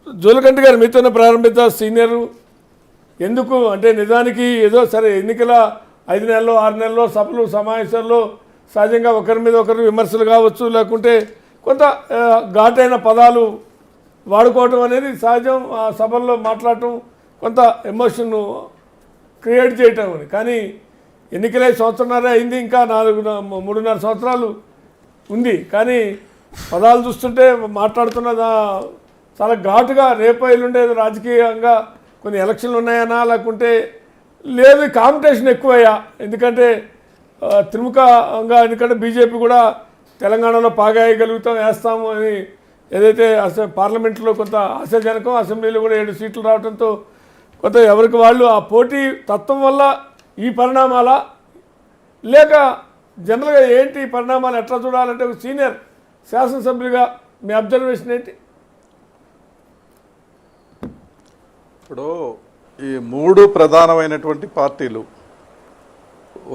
జోలకంటి గారు మీతోనే ప్రారంభిద్దాం. సీనియరు ఎందుకు అంటే నిజానికి ఏదో సరే ఎన్నికల 5 నెలల్లో 6 నెలల్లో సభలు సమావేశాల్లో సహజంగా ఒకరి మీద ఒకరు విమర్శలు కావచ్చు, లేకుంటే కొంత ఘాటైన పదాలు వాడుకోవటం అనేది సహజం. ఆ సభల్లో మాట్లాడటం కొంత ఎమోషన్ క్రియేట్ చేయటం అని. కానీ ఎన్నికలై సంవత్సరంన్నర అయింది, ఇంకా 3.5 సంవత్సరాలు ఉంది. కానీ పదాలు చూస్తుంటే మాట్లాడుతున్న చాలా ఘాటుగా రేపు ఎల్లుండే రాజకీయంగా కొన్ని ఎలక్షన్లు ఉన్నాయనా, లేకుంటే లేదు కాంపిటీషన్ ఎక్కువయ్యా. ఎందుకంటే త్రిముఖంగా, ఎందుకంటే బీజేపీ కూడా తెలంగాణలో పాగాయగలుగుతాం వేస్తాము అని ఏదైతే పార్లమెంట్లో కొంత ఆశాజనకం, అసెంబ్లీలో కూడా 7 సీట్లు రావడంతో కొంత ఎవరికి వాళ్ళు ఆ పోటీ తత్వం వల్ల ఈ పరిణామాలా, లేక జనరల్గా ఏంటి ఈ పరిణామాలు ఎట్లా చూడాలంటే ఒక సీనియర్ శాసనసభ్యులుగా మీ అబ్జర్వేషన్ ఏంటి? ఇప్పుడు ఈ 3 ప్రధానమైనటువంటి పార్టీలు,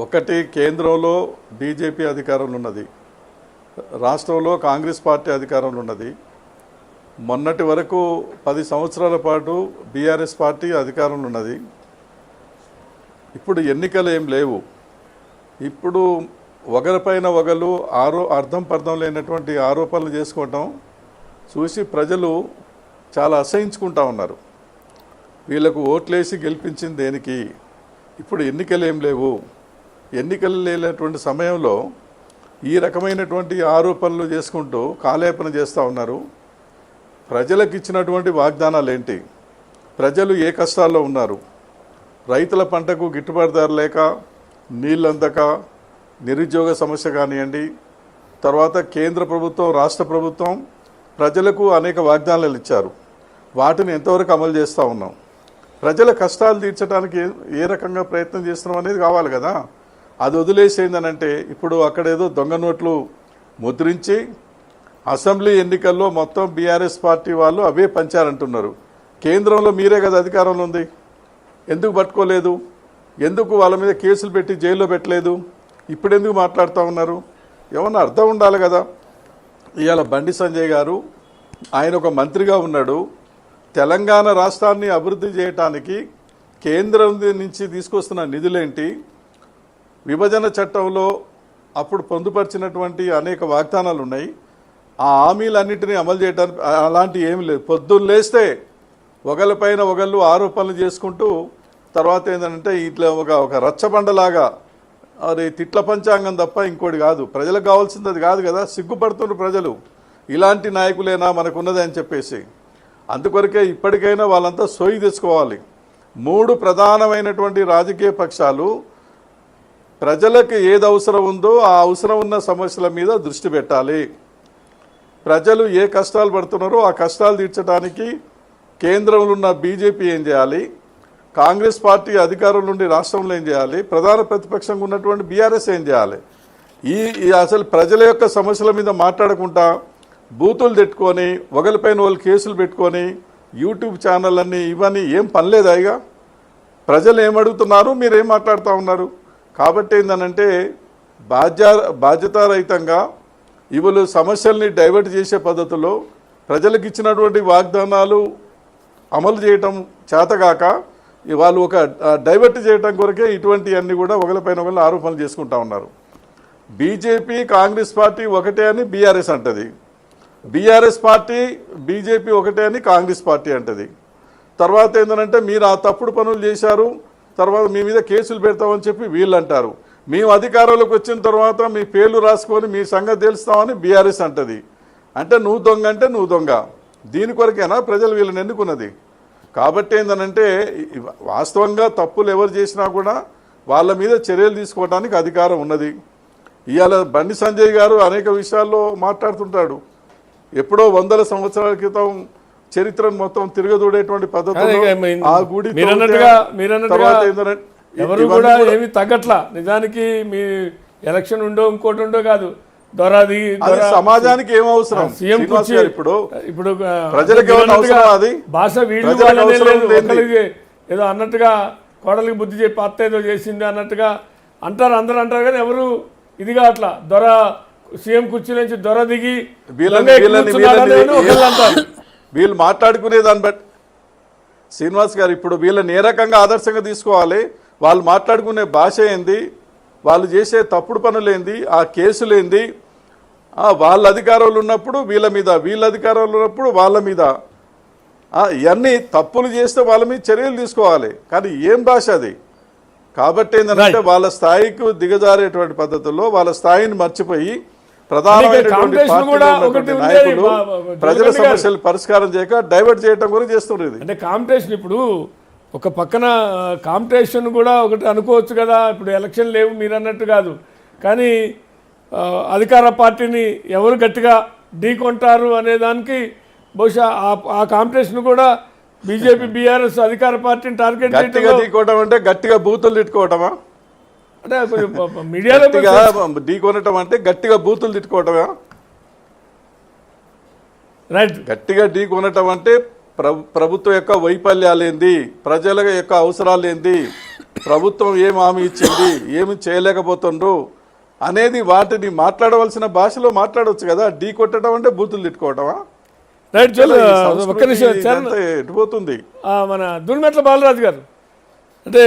ఒకటి కేంద్రంలో బీజేపీ అధికారంలో ఉన్నది, రాష్ట్రంలో కాంగ్రెస్ పార్టీ అధికారంలో ఉన్నది, మొన్నటి వరకు 10 సంవత్సరాల పాటు బీఆర్ఎస్ పార్టీ అధికారంలో ఉన్నది. ఇప్పుడు ఎన్నికలు ఏం లేవు. ఇప్పుడు ఒకరిపైన ఒకరు అర్థం పర్థం లేనటువంటి ఆరోపణలు చేసుకోవటం చూసి ప్రజలు చాలా అసహించుకుంటా ఉన్నారు. వీళ్ళకు ఓట్లేసి గెలిపించింది దేనికి? ఇప్పుడు ఎన్నికలు ఏం లేవు. ఎన్నికలు లేనటువంటి సమయంలో ఈ రకమైనటువంటి ఆరోపణలు చేసుకుంటూ కాలేపన చేస్తూ ఉన్నారు. ప్రజలకు ఇచ్చినటువంటి వాగ్దానాలు ఏంటి? ప్రజలు ఏ కష్టాల్లో ఉన్నారు? రైతుల పంటకు గిట్టుబాటు ధర లేక, నీళ్ళందక, నిరుద్యోగ సమస్య కానివ్వండి, తర్వాత కేంద్ర ప్రభుత్వం రాష్ట్ర ప్రభుత్వం ప్రజలకు అనేక వాగ్దానాలు ఇచ్చారు. వాటిని ఎంతవరకు అమలు చేస్తూ ఉన్నాం? ప్రజల కష్టాలు తీర్చడానికి ఏ రకంగా ప్రయత్నం చేస్తున్నాం అనేది కావాలి కదా. అది వదిలేసేందనంటే ఇప్పుడు అక్కడేదో దొంగ నోట్లు ముద్రించి అసెంబ్లీ ఎన్నికల్లో మొత్తం బీఆర్ఎస్ పార్టీ వాళ్ళు అవే పంచారంటున్నారు. కేంద్రంలో మీరే కదా అధికారంలో ఉంది, ఎందుకు పట్టుకోలేదు? ఎందుకు వాళ్ళ మీద కేసులు పెట్టి జైల్లో పెట్టలేదు? ఇప్పుడు ఎందుకు మాట్లాడుతూ ఉన్నారు? ఏమన్నా అర్థం ఉండాలి కదా. ఇవాళ బండి సంజయ్ గారు, ఆయన ఒక మంత్రిగా ఉన్నాడు. తెలంగాణ రాష్ట్రాన్ని అభివృద్ధి చేయడానికి కేంద్రం నుంచి తీసుకొస్తున్న నిధులేంటి, విభజన చట్టంలో అప్పుడు పొందుపరిచినటువంటి అనేక వాగ్దానాలు ఉన్నాయి, ఆ హామీలన్నింటినీ అమలు చేయడానికి అలాంటి ఏమి లేదు. పొద్దున్న లేస్తే ఒకళ్ళపైన ఒకళ్ళు ఆరోపణలు చేసుకుంటూ తర్వాత ఏంటంటే ఇట్లా ఒక రచ్చబండలాగా అది తిట్ల పంచాంగం తప్ప ఇంకోటి కాదు. ప్రజలకు కావాల్సింది అది కాదు కదా. సిగ్గుపడుతున్నారు ప్రజలు, ఇలాంటి నాయకులేనా మనకున్నది అని చెప్పేసి. అందుకొరకే ఇప్పటికైనా వాళ్ళంతా సోయి తెచ్చుకోవాలి. 3 ప్రధానమైనటువంటి రాజకీయ పక్షాలు ప్రజలకు ఏది అవసరం ఉందో ఆ అవసరం ఉన్న సమస్యల మీద దృష్టి పెట్టాలి. ప్రజలు ఏ కష్టాలు పడుతున్నారో ఆ కష్టాలు తీర్చడానికి కేంద్రంలో ఉన్న బీజేపీ ఏం చేయాలి, కాంగ్రెస్ పార్టీ అధికారం నుండి రాష్ట్రంలో ఏం చేయాలి, ప్రధాన ప్రతిపక్షంగా ఉన్నటువంటి బీఆర్ఎస్ ఏం చేయాలి. ఈ అసలు ప్రజల యొక్క సమస్యల మీద మాట్లాడకుండా బూతులు తెట్టుకొని ఒకరిపైన వాళ్ళు కేసులు పెట్టుకొని యూట్యూబ్ ఛానల్ అన్నీ ఇవన్నీ ఏం పనిలేదా? ఇక ప్రజలు ఏమడుగుతున్నారు, మీరు ఏం మాట్లాడుతూ ఉన్నారు? కాబట్టి ఏంటంటే బాధ్యతారహితంగా ఇవాళ సమస్యల్ని డైవర్ట్ చేసే పద్ధతిలో ప్రజలకు ఇచ్చినటువంటి వాగ్దానాలు అమలు చేయటం చేతగాక వాళ్ళు ఒక డైవర్ట్ చేయటం కొరకే ఇటువంటివన్నీ కూడా ఒకరిపైన ఒకళ్ళు ఆరోపణలు చేసుకుంటా ఉన్నారు. బీజేపీ కాంగ్రెస్ పార్టీ ఒకటే అని బీఆర్ఎస్ అంటది, బీఆర్ఎస్ పార్టీ బీజేపీ ఒకటే అని కాంగ్రెస్ పార్టీ అంటది. తర్వాత ఏంటంటే మీరు ఆ తప్పుడు పనులు చేశారు, తర్వాత మీ మీద కేసులు పెడతామని చెప్పి వీళ్ళు అంటారు. మేము అధికారంలోకి వచ్చిన తర్వాత మీ పేర్లు రాసుకొని మీ సంగతి తెలుస్తామని బీఆర్ఎస్ అంటది. అంటే నువ్వు దొంగ అంటే నువ్వు దొంగ. దీని కొరకేనా ప్రజలు వీళ్ళని ఎన్నుకున్నది? కాబట్టి ఏంటంటే వాస్తవంగా తప్పులు ఎవరు చేసినా కూడా వాళ్ళ మీద చర్యలు తీసుకోవడానికి అధికారం ఉన్నది. ఇవాళ బండి సంజయ్ గారు అనేక విషయాల్లో మాట్లాడుతుంటాడు. ఎప్పుడో 100 సంవత్సరాల క్రితం చరిత్రను మొత్తం తిరగదూడేటువంటి పద్ధతిలో ఆ గుడి ఎవరు కూడా ఏమి తగ్గట్లా. నిజానికి మీ ఎలక్షన్ ఉండో ఇంకోటి ఉండో కాదు, దొరాది సమాజానికి ఏం అవసరం? సీఎం ఇప్పుడు ఇప్పుడు ప్రజలకు భాష వీళ్ళు ఏదో అన్నట్టుగా కోడలికి బుద్ధి చెప్పి అత్త ఏదో చేసింది అన్నట్టుగా అంటారు, అందరూ అంటారు. కానీ ఎవరు ఇదిగా అట్లా దొర సీఎం కుర్చీ నుంచి దొర దిగి అంటారు. వీళ్ళు మాట్లాడుకునే దాన్ని బట్టి శ్రీనివాస్ గారు ఇప్పుడు వీళ్ళని ఏ రకంగా ఆదర్శంగా తీసుకోవాలి, వాళ్ళు మాట్లాడుకునే భాష ఏంది, వాళ్ళు చేసే తప్పుడు పనులు ఏంది, ఆ కేసులు ఏంది, వాళ్ళ అధికారంలో ఉన్నప్పుడు వీళ్ళ మీద, వీళ్ళ అధికారంలో ఉన్నప్పుడు వాళ్ళ మీద, ఇవన్నీ తప్పులు చేస్తే వాళ్ళ మీద చర్యలు తీసుకోవాలి. కానీ ఏం భాష అది? కాబట్టి ఏంటంటే వాళ్ళ స్థాయికి దిగజారేటువంటి పద్ధతుల్లో వాళ్ళ స్థాయిని మర్చిపోయి ప్రధానమైనటువంటి పార్టీలో ఉన్నటువంటి నాయకులు ప్రజల సమస్యలు పరిష్కారం చేయక డైవర్ట్ చేయడం కూడా చేస్తున్నారు. అంటే కాంపిటీషన్ ఇప్పుడు ఒక పక్కన కాంపిటీషన్ కూడా ఒకటి అనుకోవచ్చు కదా, ఇప్పుడు ఎలక్షన్ లేవు మీరు అన్నట్టు కాదు, కానీ అధికార పార్టీని ఎవరు గట్టిగా ఢీకొంటారు అనే దానికి బహుశా ఆ కాంపిటీషన్ కూడా బీజేపీ బీఆర్ఎస్ అధికార పార్టీని టార్గెట్ గట్టిగా ఢీకోవడం అంటే గట్టిగా బూతులు తిట్టుకోవటమా? అంటే మీడియాలో ఢీకొనటం అంటే గట్టిగా బూతులు తిట్టుకోవటమా? రైట్. గట్టిగా ఢీకొనటం అంటే ప్రభుత్వం యొక్క వైఫల్యాలు ఏంది, ప్రజల యొక్క అవసరాలు ఏంది, ప్రభుత్వం ఏం హామీ ఇచ్చింది, ఏమి చేయలేకపోతుండ్రు అనేది వాటిని మాట్లాడవలసిన భాషలో మాట్లాడవచ్చు కదా. ఢీ కొట్టడం అంటే బూతులు తిట్టుకోవటమా? రైట్. ఒక్క నిమిషం ఎటుపోతుంది? మన దుర్మెట్ల బాలరాజు గారు అంటే